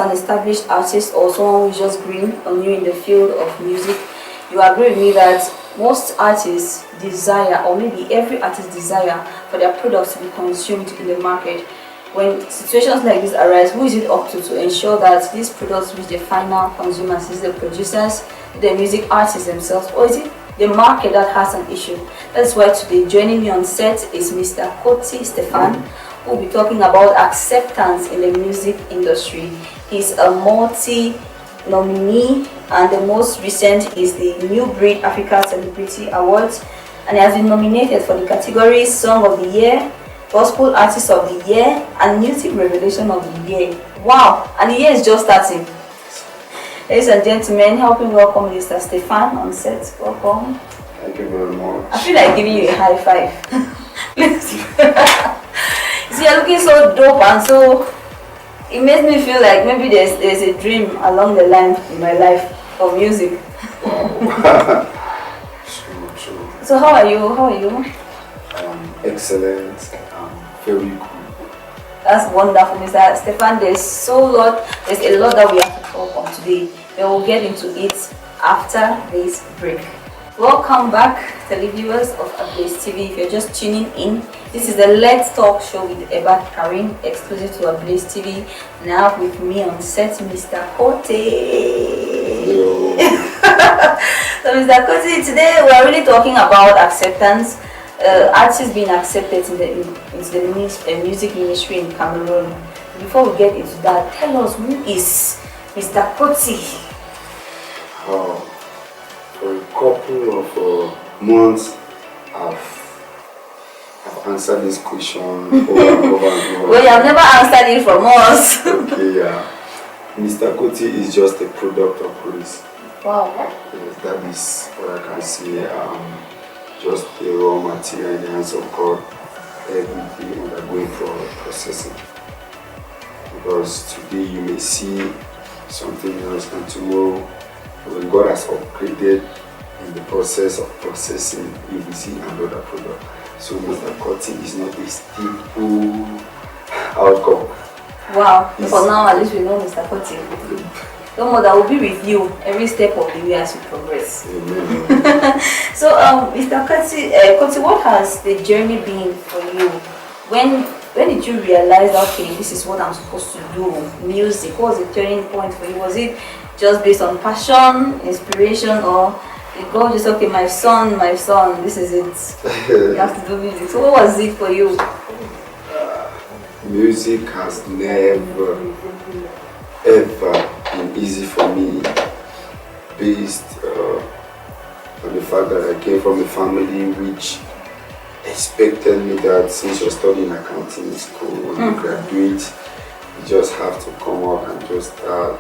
an established artist or someone who's just green or new in the field of music, you agree with me that most artists desire, or maybe every artist desire, for their products to be consumed in the market. When situations like this arise, who is it up to ensure that these products reach the final consumers? Is it the producers, the music artists themselves, or is it the market that has an issue? That's why today joining me on set is Mr. Khoti Stefan, who will be talking about acceptance in the music industry. He's a multi-nominee, and the most recent is the New Breed Africa Celebrity Awards, and he has been nominated for the categories Song of the Year, Gospel Artist of the Year, and Music Revelation of the Year. Wow! And the year is just starting. Ladies and gentlemen, help me welcome Mr. Stefan on set. Welcome. Thank you very much. I feel like giving you a high five. See, you're looking so dope, and so it makes me feel like maybe there's a dream along the line in my life of music. Wow. True. So how are you? Excellent. Very good. That's wonderful, Mr. Stefan. There's a lot that we have to talk on today, but we'll get into it after this break. Welcome back, televiewers of Ablaze TV. If you're just tuning in, this is the Let's Talk show with Ebad Carine, exclusive to Ablaze TV. Now with me on set, Mr. Khoti. Hello. So Mr. Khoti, today we are really talking about acceptance. Artists being accepted into the music ministry in Cameroon. Before we get into that, tell us, who is Mr. Khoti? For a couple of months, I've answered this question over and over. Well, you have never answered it from us. Okay, yeah. Mr. Khoti is just a product of grace. Wow. Yes, that is what I can say. Just a raw material in the hands of God, everything undergoing for processing. Because today you may see something else, and tomorrow, when God has upgraded in the process of processing, you will see another product. So Mr. Khoti is not a stable outcome. Wow. For now, at least we know Mr. Khoti. Don't worry, that will be with you every step of the way as you progress. Amen. So, Mr. Khoti, what has the journey been for you? When did you realize, okay, this is what I'm supposed to do? Music. What was the turning point for you? Was it just based on passion, inspiration, or did God just, okay, my son, this is it. You have to do music. So, what was it for you? Music has never, ever been easy for me, based on the fact that I came from a family which expected me that since you're studying accounting in school, when you graduate, you just have to come out and just start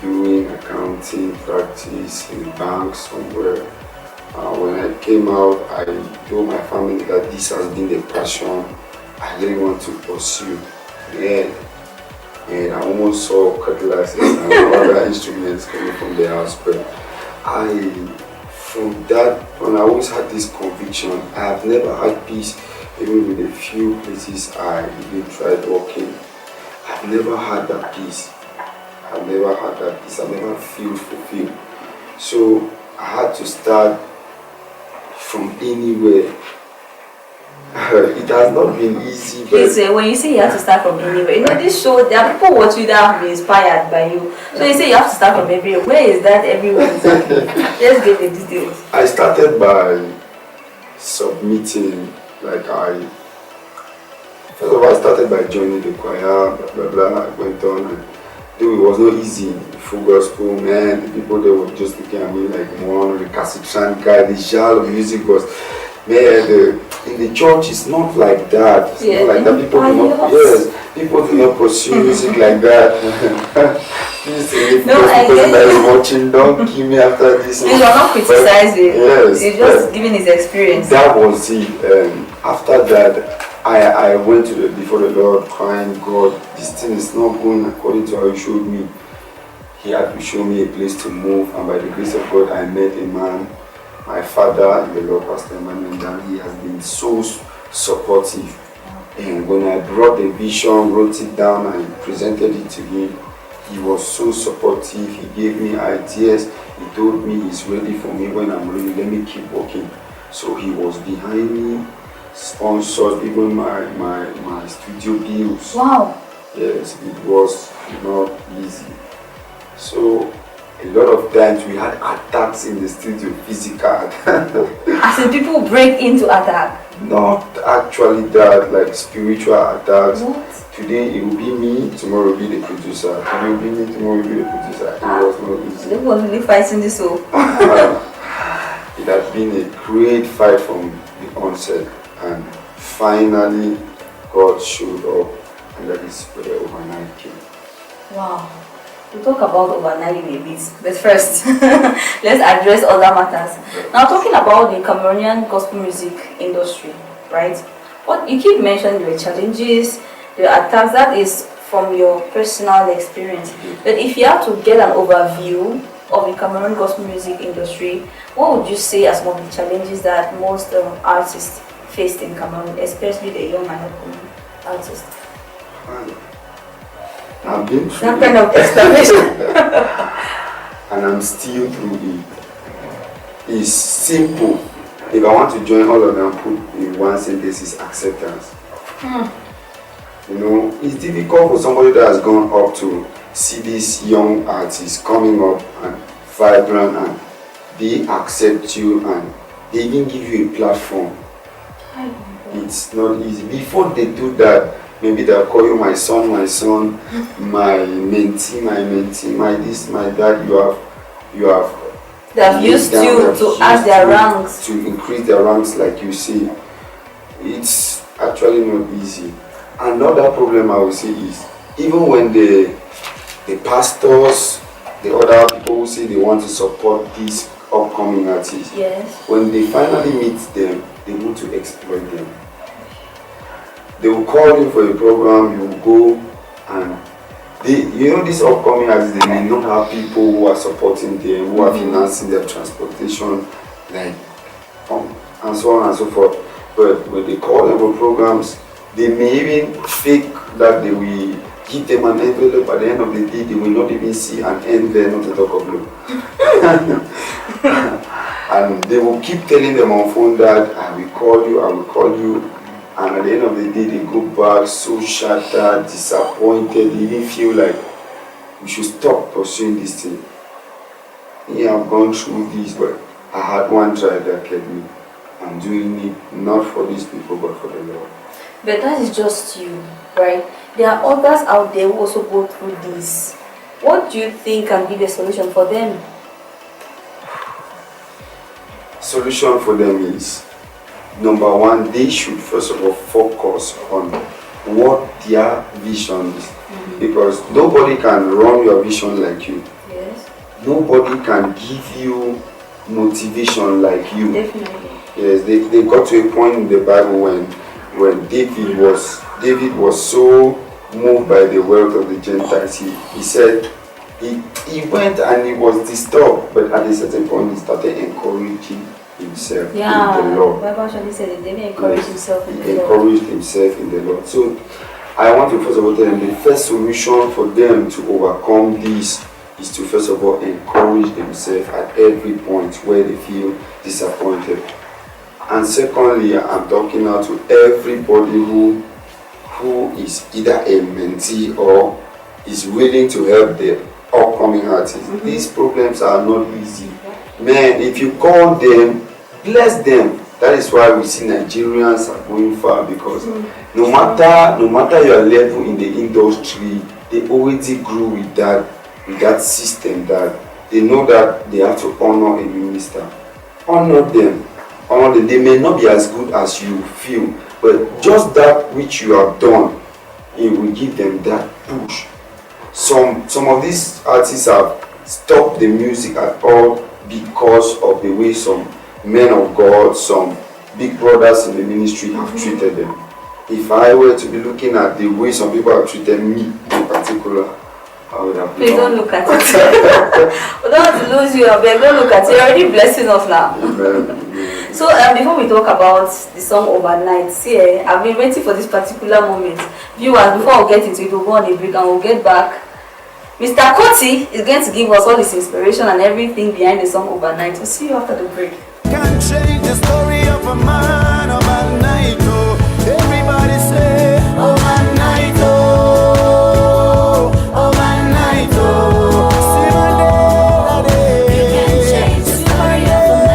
doing accounting practice in a bank somewhere. When I came out, I told my family that this has been the passion I really want to pursue. And I almost saw cutlasses and other instruments coming from the house, but from that, when I always had this conviction, I have never had peace, even with the few places I even tried working. I've never had that peace. I've never feel fulfilled. So I had to start from anywhere. It has not been easy. Please, when you say you have to start from anywhere, this show, there are people watching that have been inspired by you. So you say you have to start from everywhere. Where is that everywhere exactly? Let's get the details. I started by submitting, first of all, I started by joining the choir, blah, blah, blah. I went on, and though it was not easy, full gospel, man, the people they were just looking at me like one recalcitrant guy, the genre of music was, man, in the church it's not like that. It's not like that. People do not pursue music like that. Please, if the person that is watching, don't kill me after this. You are not criticizing. Yes, you're just giving his experience. That was it. After that, I went before the Lord, crying, God, this thing is not going according to how you showed me. He had to show me a place to move, and by the grace of God, I met a man. My father in the Lord, Pastor Emmanuel, and he has been so supportive. And when I brought the vision, wrote it down, and presented it to him, he was so supportive. He gave me ideas. He told me he's ready for me when I'm ready. Let me keep working. So he was behind me, sponsored even my studio bills. Wow. Yes, it was not easy. So a lot of times we had attacks in the studio, physical attack. As in people break into attack? Not actually that, like spiritual attacks. What? Today it will be me, tomorrow will be the producer. Today will be me, tomorrow will be the producer. It was not easy. They were really fighting this all. It had been a great fight from the onset, and finally God showed up, and that is where overnight came. Wow. We'll talk about overnight in a bit, but first, let's address other matters. Now, talking about the Cameroonian gospel music industry, right? What you keep mentioning the challenges, the attacks, that is from your personal experience. But if you have to get an overview of the Cameroon gospel music industry, what would you say are some of the challenges that most artists faced in Cameroon, especially the young and upcoming artists? I've been through That kind of explanation. and I'm still through it. It's simple. If I want to join all of them, put in one sentence is acceptance. You know, it's difficult for somebody that has gone up to see these young artists coming up and vibrant, and they accept you and they even give you a platform. It's not easy. Before they do that, maybe they'll call you my son, my mentee, my this, my that. You have They have used you to add their ranks. To increase their ranks, like you see. It's actually not easy. Another problem I would say is, even when the pastors, the other people who say they want to support these upcoming artists, yes, when they finally meet them, they want to exploit them. They will call you for a program, you will go, and these upcoming artists, they may not have people who are supporting them, who are financing their transportation, like, and so on and so forth. But when they call them for programs, they may even fake that they will give them an envelope. At the end of the day, they will not even see an end there, not to talk of no. And they will keep telling them on phone that I will call you. And at the end of the day, they go back so shattered, disappointed. They even feel like we should stop pursuing this thing. Yeah, I've gone through this, but I had one tribe that kept me. I'm doing it not for these people, but for the Lord. But that is just you, right? There are others out there who also go through this. What do you think can be the solution for them? Solution for them is, number one, they should first of all focus on what their vision is. Because nobody can run your vision like you. Yes. Nobody can give you motivation like you. Definitely. Yes, they got to a point in the Bible when David was so moved by the wealth of the Gentiles. He said he went and he was disturbed, but at a certain point he started encouraging himself in the Lord. Bible actually said that David encouraged himself in the Lord. Encouraged himself in the Lord. So I want to first of all tell them the first solution for them to overcome this is to first of all encourage themselves at every point where they feel disappointed. And secondly, I'm talking now to everybody who is either a mentee or is willing to help the upcoming artists. These problems are not easy. Man, if you call them, bless them. That is why we see Nigerians are going far, because no matter your level in the industry, they already grew with that system, that they know that they have to honor a minister. Honor them. They may not be as good as you feel, but just that which you have done, it will give them that push. Some of these artists have stopped the music at all because of the way some men of God, some big brothers in the ministry have treated them. If I were to be looking at the way some people have treated me in particular, I would have Please don't look at it. We don't want to lose you, but don't look at it. You're already blessing us now. So before we talk about the song Overnight, see, I've been waiting for this particular moment. Viewers, before we get into it, we'll go on a break and we'll get back Mr. Khoti is going to give us all his inspiration and everything behind the song Overnight. We'll see you after the break. Can't change the story of a man overnight. Oh, everybody say overnight. Oh, overnight. Oh, see my day. You can't change the story of a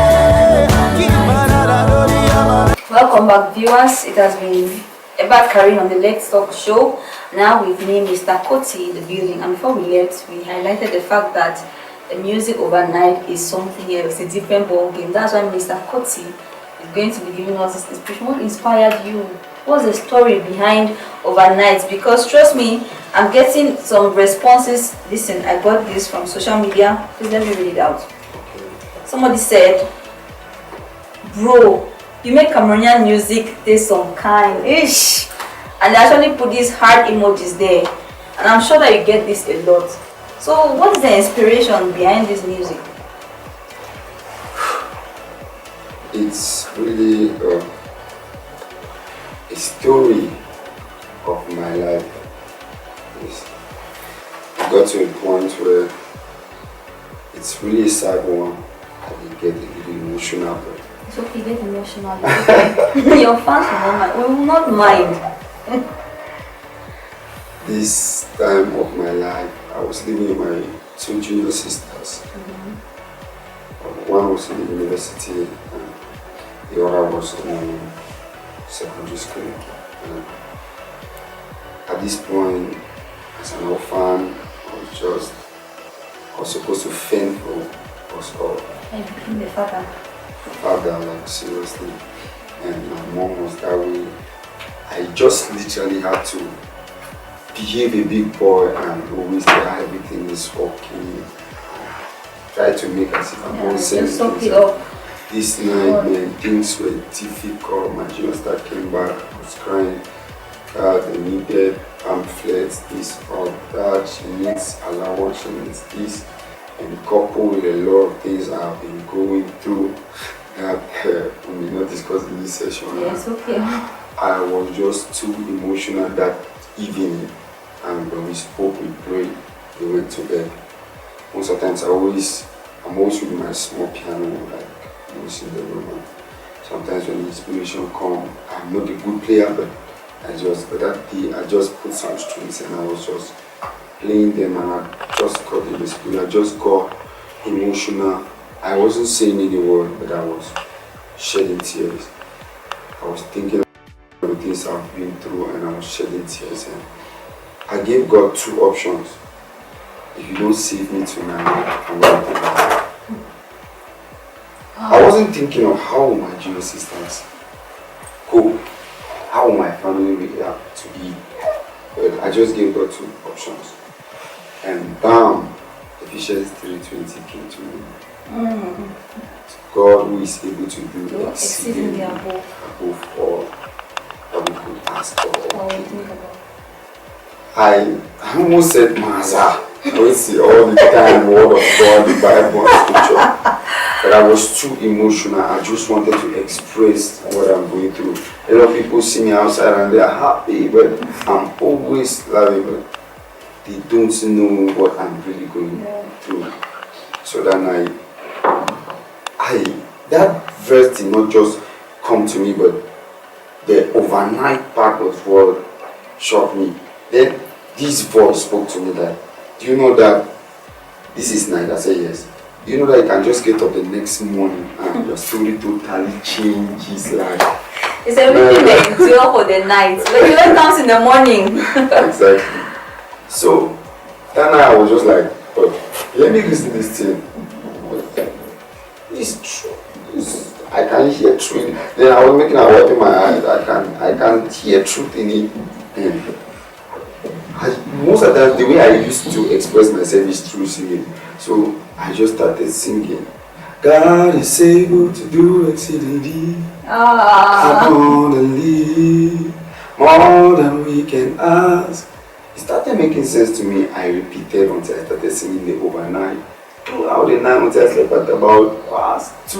man. Welcome back, viewers. It has been Ebad Carine on the Let's Talk show. Now with me, Mr. Khoti, in the building. And before we left, we highlighted the fact that the music Overnight is something else, a different ball game. That's why Mr. Khoti is going to be giving us this inspiration. What inspired you? What's the story behind Overnight? Because trust me, I'm getting some responses. Listen, I got this from social media. Please let me read it out. Somebody said, bro, you make Cameroonian music taste some kind. Ish. And they actually put these heart emojis there. And I'm sure that you get this a lot. So what is the inspiration behind this music? It's really a story of my life. It got to a point where it's really a sad one. I get a little emotional. But It's okay, get emotional. Your fans will not mind. This time of my life, I was living with my two junior sisters. One was in the university and the other was in secondary school. And at this point, as an orphan, I was supposed to fend for us all. And became the father. Father, like seriously, and my mom was that way. I just literally had to behave a big boy and always say everything is okay. Try to make as if I'm not saying just suck it up. This night, man, things were difficult. My junior star came back, I was crying. They needed pamphlets, this or that. She needs allowance, she needs this. And coupled with a lot of things I've been going through that we may not discuss in this session. Yes, okay. I was just too emotional that evening, and when we spoke, we prayed, we went to bed. Most of the times I'm always with my small piano, like always in the room. Sometimes when the inspiration comes, I'm not a good player, but that day I just put some strings and I was just playing them, and I just got in the spirit. I just got emotional. I wasn't saying any word, but I was shedding tears. I was thinking of the things I've been through, and I was shedding tears. And I gave God two options. If you don't save me tonight, I'm going to die. I wasn't thinking of how my junior sisters cope, how my family react to it, but I just gave God two options. And bam, Ephesians 3:20 came to me. God who is able to do exceedingly above all that we could ask for. I almost said Maza. I always see all the time word of God, the Bible and scripture. But I was too emotional. I just wanted to express what I'm going through. A lot of people see me outside and they are happy, but I'm always laughing. But they don't know what I'm really going through. So that night, that verse did not just come to me, but the overnight part was what shocked me. Then this voice spoke to me that, do you know that this is night? I said yes. Do you know that you can just get up the next morning and your story totally changes, like it's everything that you do for the night, but it only comes in the morning. Exactly. So that night I was just like, but let me listen to this thing. It's true. I can hear truth. Then I was making a word in my eyes. I can hear truth in it. Most of the time, the way I used to express myself is through singing. So I just started singing. God is able to do exceedingly abundantly, more than we can ask. It started making sense to me. I repeated until I started singing the overnight. Throughout the night until I slept at about past 2.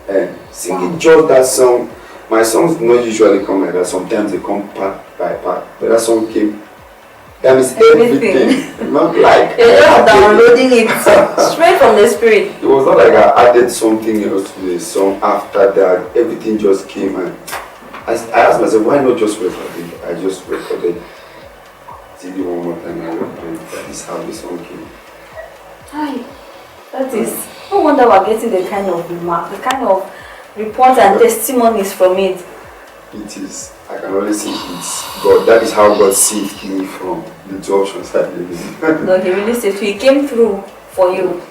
And singing just that song. My songs don't usually come like that. Sometimes they come part by part. But that song came That means everything. Not like You're just downloading it straight from the spirit. it was not like I added something else to the song after that. Everything just came and I asked myself, why not just record it? I just recorded CD one more time and I recorded it. That is how the song came. Hi. That is, no wonder we're getting the kind of remark, the kind of reports and testimonies from it. It is, I can only see it's God. That is how God saved me from the two options I gave. No, he really saved you. He came through for you.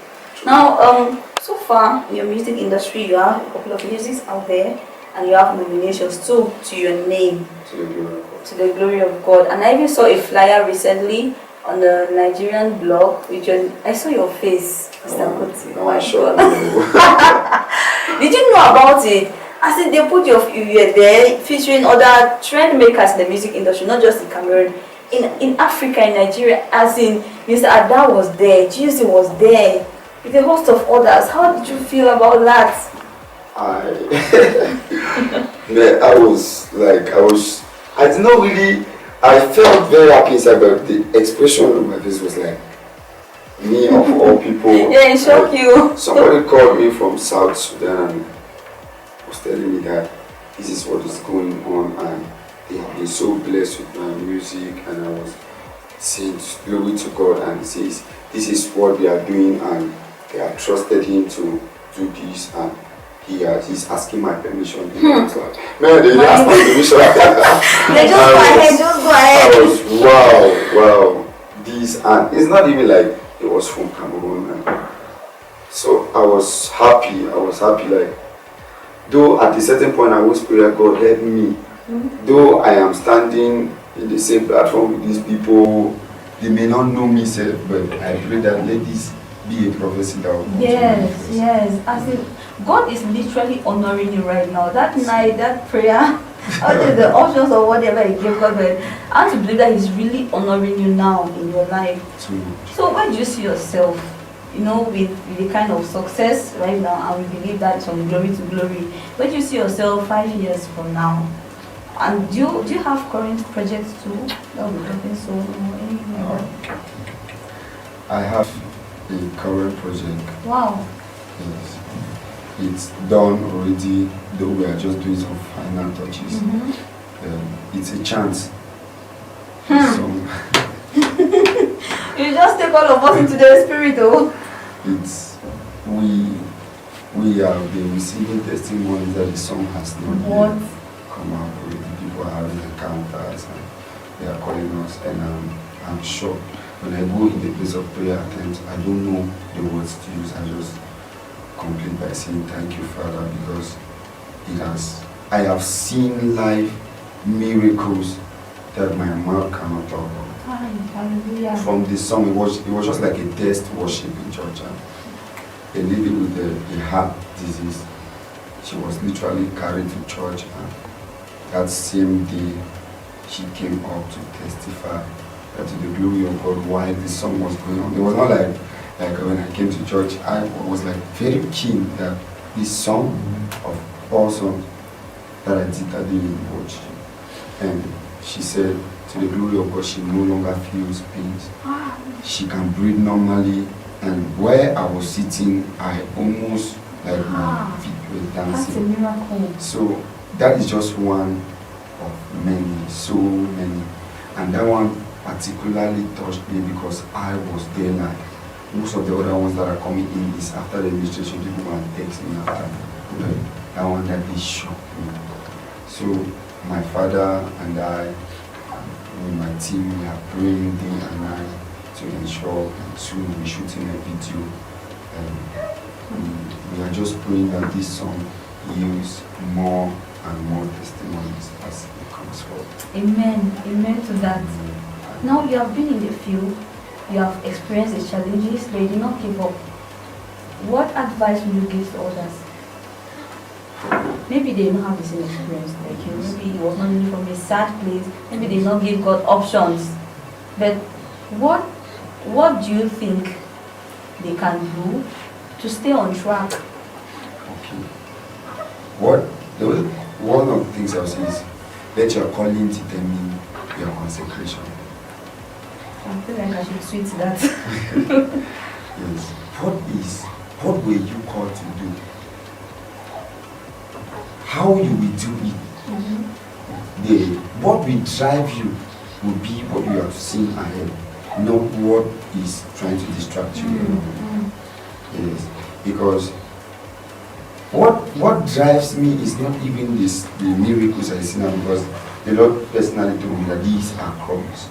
Now, so far in your music industry, you have a couple of musics out there, and you have nominations too to your name, To the glory of God. to the glory of God. And I even saw a flyer recently on the Nigerian blog, I saw your face, Mr. Khoti. Now I'm sure. Did you know about it? I said they put you were there featuring other trend makers in the music industry, not just in Cameroon, in Africa, in Nigeria, as in Mr. Ada was there, Juicy was there, with a host of others. How did you feel about that? I did not really, I felt very happy inside, but the expression on my face was like, me of all people. Yeah, it shocked you. Somebody called me from South Sudan and was telling me that this is what is going on and they have been so blessed with my music, and I was saying glory to God, and he says this is what they are doing and they have trusted him to do this, and he's asking my permission. I was like, man, they didn't ask my permission. They just go ahead. I was wow, this, and it's not even like it was from Cameroon, and so I was happy like, though at a certain point I was praying, God help me. Though I am standing in the same platform with these people, they may not know me, sir, but I pray that let this be a prophecy that will come to manifest. Yes. As in, God is literally honoring you right now. That night, that prayer, all the options or whatever He gave God, but I want to believe that He's really honoring you now in your life. So where do you see yourself? You know, with the kind of success right now, and we believe that it's from glory to glory. Where do you see yourself 5 years from now? And do you have current projects too? That will be something so anything like that? I have a current project. Wow. Yes. It's done already, though we are just doing some final touches. It's a chance. So, you just take all of us into the spirit, oh. it's we have been receiving testimonies that the song has not yet come out already. People are having encounters and they are calling us, and I'm shocked. When I go in the place of prayer at times, I don't know the words to use. I just complete by saying thank you, Father, because I have seen live miracles that my mouth cannot talk about. Hallelujah. From this song, it was just like a test worship in church. And a lady with a heart disease, she was literally carried to church, and that same day she came up to testify that to the glory of God while this song was going on. It was not like when I came to church, I was like very keen that this song of all songs that I did that day in watch. And she said, to the glory of God, she no longer feels pains. She can breathe normally, and where I was sitting, I almost like my feet were dancing. That's a miracle. So that is just one of many, so many. And that one particularly touched me because I was there. Like most of the other ones that are coming in is after the administration, people go and text me after. But that one that they shocked me. So my father and I, with my team, we are praying day and night to ensure soon we'll be shooting a video. And we are just praying that this song yields more and more testimonies as it comes forward. Amen. Amen to that. Now you have been in the field, you have experienced the challenges, but you did not give up. What advice will you give to others? Maybe they don't have the same experience like you. Maybe it was not really from a sad place. Maybe they not give God options. But what do you think they can do to stay on track? Okay. One of the things I'll say is let your calling determine your consecration. I feel like I should tweet that. Yes. What were you called to do? How you will do it. What will drive you will be what you have seen ahead, not what is trying to distract you. Yes. Because what drives me is not even the miracles I see now, because the Lord personally told me that these are crumbs.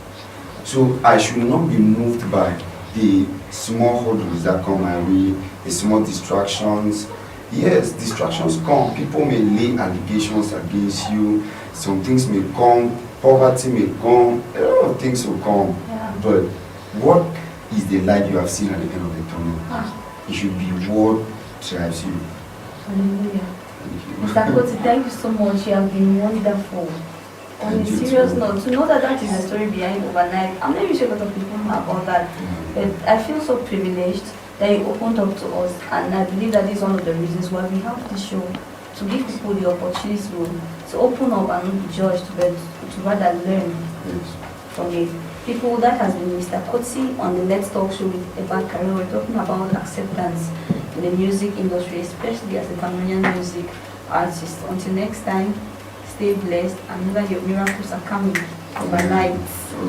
So I should not be moved by the small hurdles that come my way, the small distractions. Yes, distractions come. People may lay allegations against you. Some things may come. Poverty may come. A lot of things will come. Yeah. But what is the light you have seen at the end of the tunnel? It should be what drives you. Hallelujah. Thank you. Mr. Khoti, thank you so much. You have been wonderful. On a Thank you serious too. note, to know that is the story behind overnight, I'm not even sure a lot of people know about that. But I feel so privileged that you opened up to us, and I believe that is one of the reasons why we have this show, to give people the opportunity to open up and not be judged, but to rather learn Yes. from it. People, that has been Mr. Khoti on the Let's Talk show with Ebad Carine. We're talking about acceptance in the music industry, especially as a Cameroonian music artist. Until next time, stay blessed, and know that your miracles are coming overnight.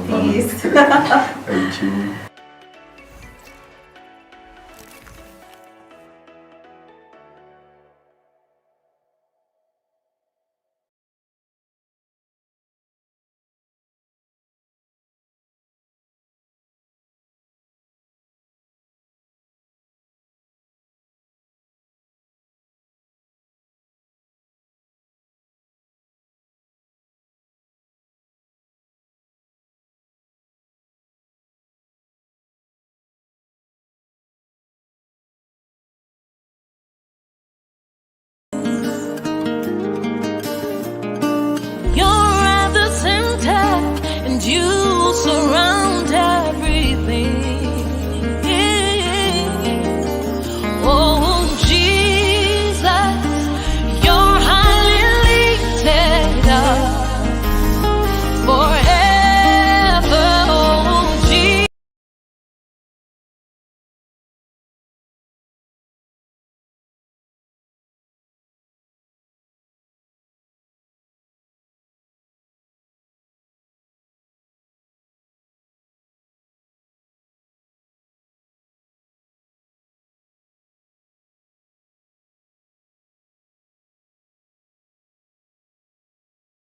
Peace. Thank you.